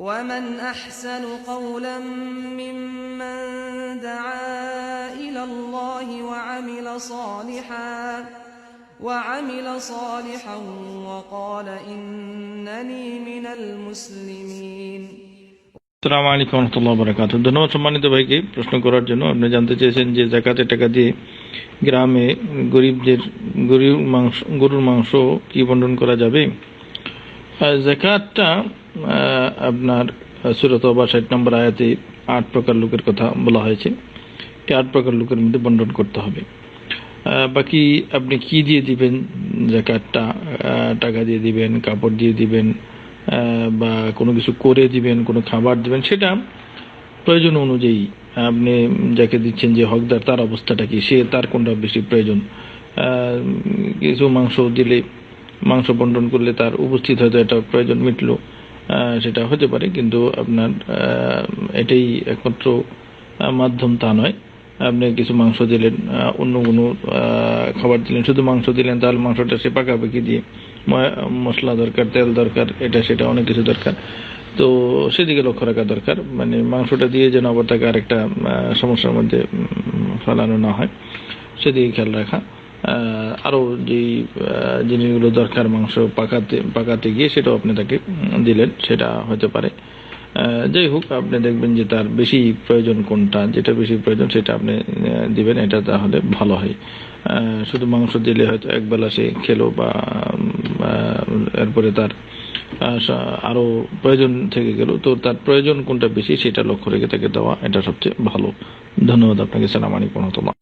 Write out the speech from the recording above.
ومن أحسن قولا ممن دعا إلى الله وعمل صالحا وقال إنني من المسلمين. আসসালামু আলাইকুম ওয়া রাহমাতুল্লাহি ওয়া বারাকাতুহু। ধন্যবাদ সম্মানিত ভাইকে প্রশ্ন করার জন্য। আপনি জানতে চেয়েছেন যে যাকাতের টাকা দিয়ে গ্রামে গরিবদের গরুর মাংস কি বন্টন করা যাবে? যাকাতটা আপনার সূরা তাওবা 60 নম্বর আয়াতে 8 প্রকার লোকের কথা বলা হয়েছে। এই 8 প্রকার লোকের মধ্যে বন্টন করতে হবে। বাকি আপনি কি দিয়ে দিবেন যাকাতটা, টাকা দিয়ে দিবেন, কাপড় দিয়ে দিবেন, বা কোনো কিছু করে দিবেন, কোনো খাবার দিবেন, সেটা প্রয়োজন অনুযায়ী আপনি যাকে দিচ্ছেন যে হকদার তার অবস্থাটা কি, সে তার কোনটা বেশি প্রয়োজন। কিছু মাংস দিলে, মাংস বন্টন করলে তার উপস্থিত হয়তো এটা প্রয়োজন মিটলো, সেটা হতে পারে, কিন্তু আপনার এটাই একমাত্র মাধ্যম তা নয়। আপনি কিছু মাংস দিলেন, অন্য কোনো খাবার দিলেন, শুধু মাংস দিলেন, তাহলে মাংসটা সে পাকাপাকি দিয়ে মশলা দরকার, তেল দরকার, এটা সেটা অনেক কিছু দরকার, তো সেদিকে লক্ষ্য রাখা দরকার। মানে মাংসটা দিয়ে যেন আবার তাকে আরেকটা সমস্যার মধ্যে ফেলানো না হয়, সেদিকে খেয়াল রাখা। আরও যেই জিনিসগুলো দরকার মাংস পাকাতে গিয়ে, সেটাও আপনি তাকে দিলেন, সেটা হতে পারে। যাই হোক, আপনি দেখবেন যে তার বেশি প্রয়োজন কোনটা, যেটা বেশি প্রয়োজন সেটা আপনি দিবেন, এটা তাহলে ভালো হয়। শুধু মাংস দিলে হয়তো একবেলা সে খেলো, বা এরপরে তার আরো প্রয়োজন থেকে গেল, তো তার প্রয়োজন কোনটা বেশি সেটা লক্ষ্য রেখে তাকে দেওয়া, এটা সবচেয়ে ভালো। ধন্যবাদ আপনাকে। আসসালামু আলাইকুম ওয়া রাহমাতুল্লাহ।